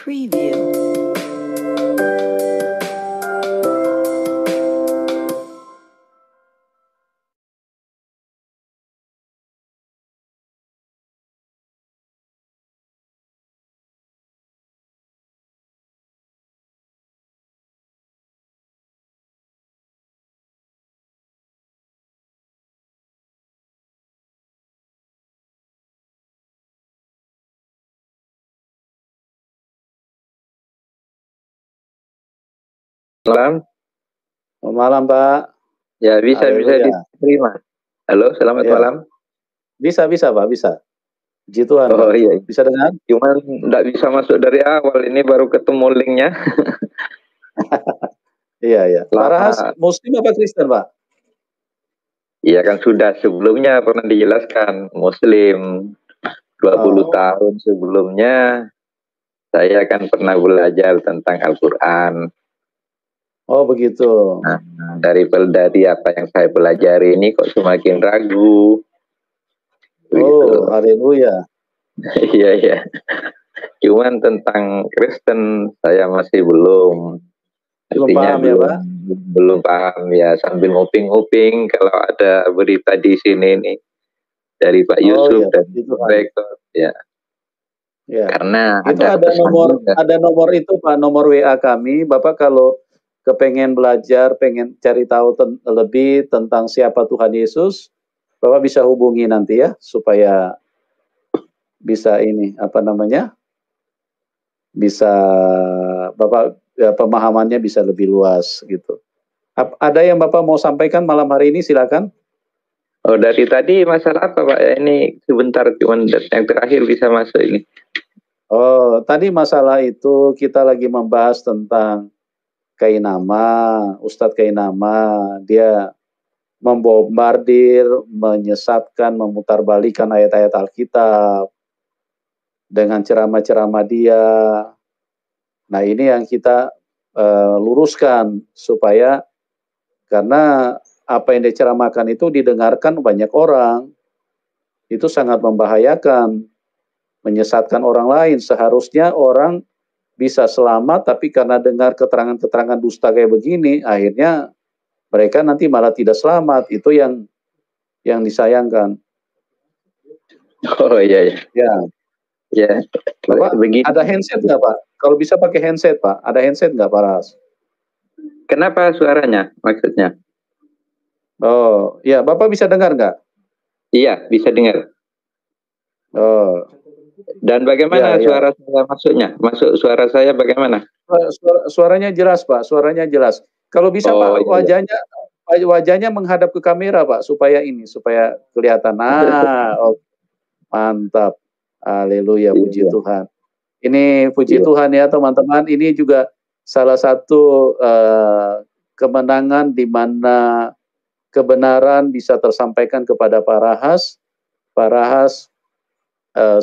Preview. Malam. Malam, Pak. Ya, bisa diterima. Halo, selamat malam. Bisa, Pak, bisa. Puji Tuhan, Oh Pak. iya. Bisa dengar? Cuman nggak bisa masuk dari awal, ini baru ketemu linknya. Iya. Pak Rahas, Muslim apa Kristen, Pak? Iya kan sudah sebelumnya pernah dijelaskan Muslim. 20 tahun sebelumnya saya kan pernah belajar tentang Al-Quran. Oh begitu. Nah, dari apa yang saya pelajari ini kok semakin ragu. Begitu. Oh, haleluya. Iya. Cuman tentang Kristen saya masih belum. Artinya paham ya, Pak? Belum paham ya, sambil nguping-nguping kalau ada berita di sini nih dari Pak Yusuf dan Rektor ya. Karena itu ada nomor itu Pak, nomor WA kami. Bapak kalau kepengen belajar, pengen cari tahu lebih tentang siapa Tuhan Yesus, Bapak bisa hubungi nanti ya, supaya bisa bisa Bapak pemahamannya bisa lebih luas gitu. Ada yang Bapak mau sampaikan malam hari ini, silakan. Oh, dari tadi masalah apa Pak? Ini sebentar, cuman yang terakhir bisa masuk ini. Oh, tadi masalah itu kita lagi membahas tentang Kainama, Ustadz Kainama. Dia membombardir, menyesatkan, memutarbalikkan ayat-ayat Alkitab dengan ceramah-ceramah dia. Nah, ini yang kita luruskan supaya, karena apa yang diceramahkan itu didengarkan banyak orang, itu sangat membahayakan, menyesatkan orang lain. Seharusnya orang bisa selamat, tapi karena dengar keterangan-keterangan dusta kayak begini, akhirnya mereka nanti malah tidak selamat. Itu yang disayangkan. Oh iya. Ya. Bapak, ada handset nggak Pak? Kalau bisa pakai handset Pak. Ada handset nggak Pak Ras? Kenapa suaranya maksudnya? Oh, ya Bapak bisa dengar nggak? Iya, bisa dengar. Oh. Dan bagaimana suara saya maksudnya? Masuk suara saya bagaimana? Suaranya jelas Pak, suaranya jelas. Kalau bisa Pak, wajahnya menghadap ke kamera Pak, supaya kelihatan. Nah, mantap. Haleluya, puji Tuhan. Ini puji Tuhan ya teman-teman. Ini juga salah satu kemenangan di mana kebenaran bisa tersampaikan kepada Pak Rahas. Pak Rahas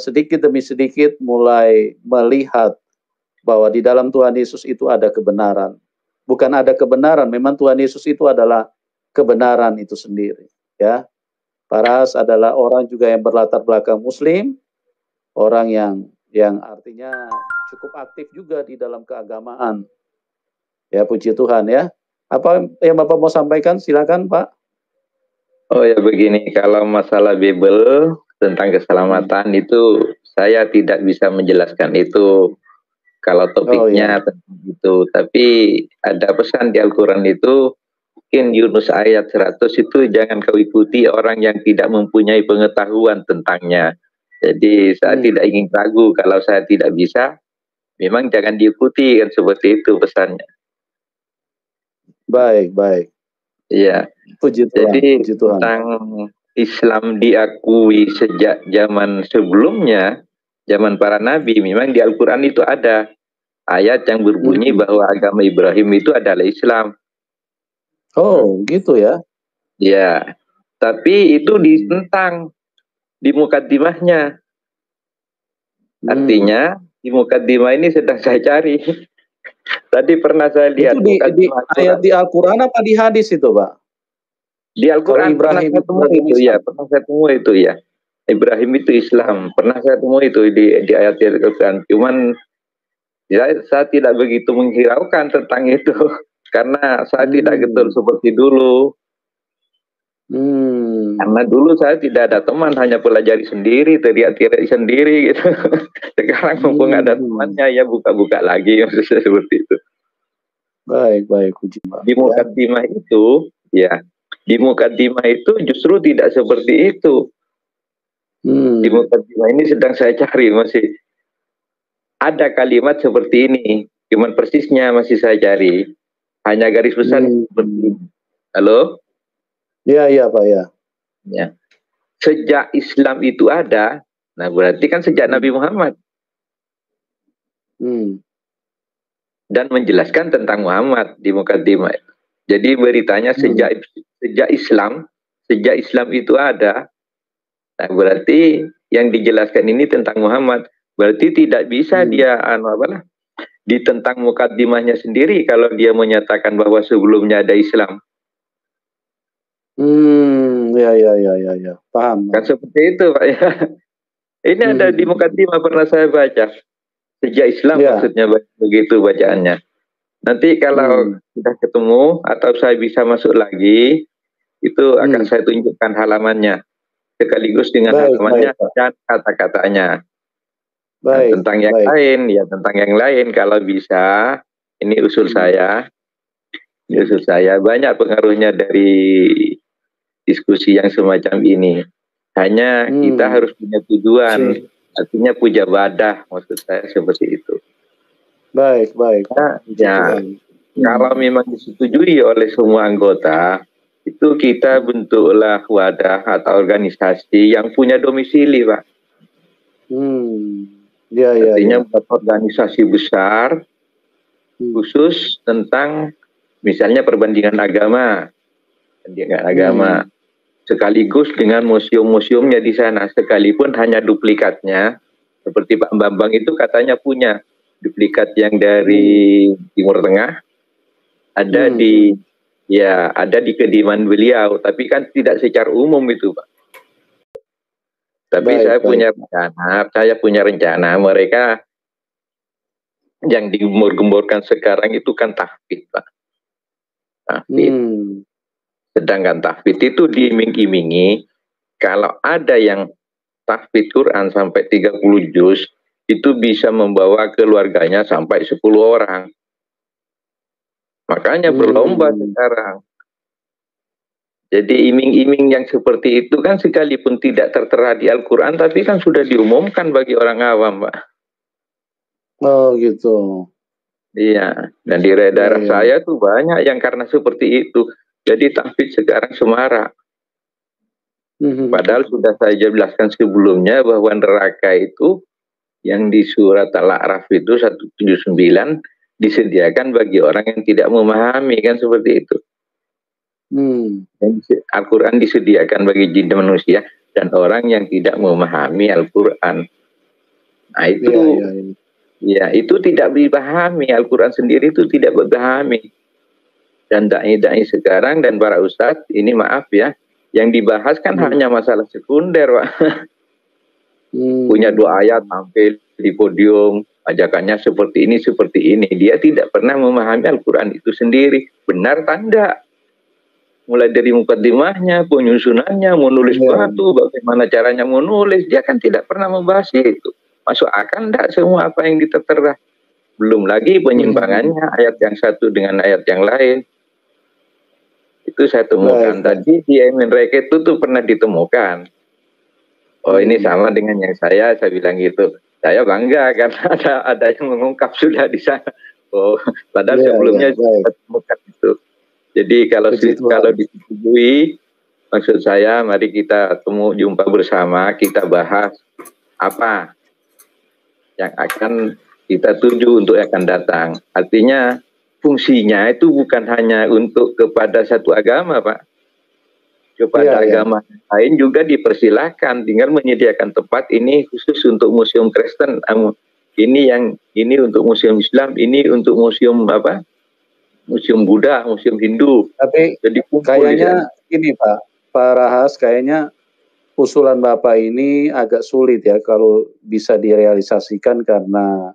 sedikit demi sedikit mulai melihat bahwa di dalam Tuhan Yesus itu ada kebenaran. Bukan ada kebenaran, memang Tuhan Yesus itu adalah kebenaran itu sendiri. Ya, Pak Rahas adalah orang juga yang berlatar belakang Muslim, orang yang artinya cukup aktif juga di dalam keagamaan. Ya, puji Tuhan ya. Apa yang Bapak mau sampaikan? Silakan Pak. Oh ya begini, kalau masalah Bible tentang keselamatan itu saya tidak bisa menjelaskan itu kalau topiknya tentang itu. Tapi ada pesan di Al-Quran itu, mungkin Yunus ayat 100 itu jangan kau ikuti orang yang tidak mempunyai pengetahuan tentangnya. Jadi saya tidak ingin ragu, kalau saya tidak bisa, memang jangan diikuti, kan seperti itu pesannya. Baik. Iya. Puji Tuhan. Jadi tentang Islam diakui sejak zaman sebelumnya, zaman para nabi, memang di Al-Quran itu ada ayat yang berbunyi bahwa agama Ibrahim itu adalah Islam. Oh, gitu ya? Ya, tapi itu ditentang di mukaddimahnya. Artinya di mukaddimah ini sedang saya cari. Tadi pernah saya lihat. Itu di ayat di Al-Quran apa di hadis itu, Pak? Di Al-Quran pernah saya temui itu ya, pernah saya temui itu ya. Ibrahim itu Islam, pernah saya temui itu di ayat Al-Quran. Cuman Saya tidak begitu menghiraukan tentang itu karena saya tidak getol seperti dulu. Karena dulu saya tidak ada teman, hanya pelajari sendiri, teriak-teriak sendiri gitu. Sekarang mumpung ada temannya, ya buka-buka lagi, maksudnya seperti itu. Baik. Di Mukaddimah itu, ya, di Mukaddimah itu justru tidak seperti itu. Di Mukaddimah ini sedang saya cari, masih ada kalimat seperti ini, cuman persisnya masih saya cari. Hanya garis besar seperti ini. Halo? Iya Pak ya. Ya. Sejak Islam itu ada, nah berarti kan sejak Nabi Muhammad. Dan menjelaskan tentang Muhammad di Mukaddimah. Jadi beritanya sejak Islam itu ada. Nah berarti yang dijelaskan ini tentang Muhammad. Berarti tidak bisa dia ditentang Mukaddimahnya sendiri kalau dia menyatakan bahwa sebelumnya ada Islam. Ya. Paham. Kan seperti itu, Pak ya. Ini ada di Mukaddimah pernah saya baca. Sejak Islam maksudnya begitu bacaannya. Nanti kalau sudah ketemu atau saya bisa masuk lagi, itu akan saya tunjukkan halamannya sekaligus dengan halamannya dan kata-katanya. Nah, tentang yang lain, ya tentang yang lain kalau bisa, ini usul saya. Ini usul saya, banyak pengaruhnya dari diskusi yang semacam ini. Hanya kita harus punya tujuan, artinya puja badah, maksud saya seperti itu. Baik. Nah, ya, kalau memang disetujui oleh semua anggota, itu kita bentuklah wadah atau organisasi yang punya domisili, Pak. Artinya buat organisasi besar khusus tentang misalnya perbandingan agama, sekaligus dengan museum-museumnya di sana, sekalipun hanya duplikatnya. Seperti Pak Bambang itu katanya punya duplikat yang dari Timur Tengah, ada ada di kediaman beliau, tapi kan tidak secara umum itu, Pak. Tapi saya punya rencana mereka yang digembor-gemborkan sekarang itu kan tahfidz, Pak. Tahfidz. Sedangkan tahfidz itu diiming-imingi kalau ada yang tahfidz Quran sampai 30 juz itu bisa membawa keluarganya sampai 10 orang. Makanya berlomba sekarang. Jadi iming-iming yang seperti itu kan sekalipun tidak tertera di Al-Quran, tapi kan sudah diumumkan bagi orang awam, Pak. Oh gitu. Iya, dan di daerah saya tuh banyak yang karena seperti itu. Jadi tahfidz sekarang semarak. Padahal sudah saya jelaskan sebelumnya bahwa neraka itu yang di surat Al-A'raf itu 179 disediakan bagi orang yang tidak memahami, kan seperti itu. Al-Quran disediakan bagi jin dan manusia dan orang yang tidak memahami Al-Quran. Nah itu, itu tidak dipahami. Al-Quran sendiri itu tidak dipahami. Dan dai-dai sekarang dan para ustadz, ini maaf ya, yang dibahas kan hanya masalah sekunder, Pak. Punya 2 ayat tampil di podium, ajakannya seperti ini. Dia tidak pernah memahami Al-Quran itu sendiri. Benar tanda. Mulai dari mukaddimahnya, penyusunannya, menulis batu, bagaimana caranya menulis, dia kan tidak pernah membahas itu. Masuk akal enggak semua apa yang ditertera? Belum lagi penyimpangannya ayat yang satu dengan ayat yang lain. Itu saya temukan tadi di Emin Reket itu tuh pernah ditemukan. Oh ini sama dengan yang saya bilang gitu. Saya bangga karena ada yang mengungkap sudah di sana. Oh, padahal sebelumnya saya temukan itu. Jadi kalau disetujui, maksud saya mari kita jumpa bersama, kita bahas apa yang akan kita tuju untuk akan datang. Artinya fungsinya itu bukan hanya untuk kepada satu agama, Pak. Kepada agama lain juga dipersilahkan, tinggal menyediakan tempat ini khusus untuk museum Kristen, ini untuk museum Islam, ini untuk museum apa? Museum Buddha, museum Hindu. Tapi jadi kayaknya ini Pak Rahas, kayaknya usulan Bapak ini agak sulit ya kalau bisa direalisasikan karena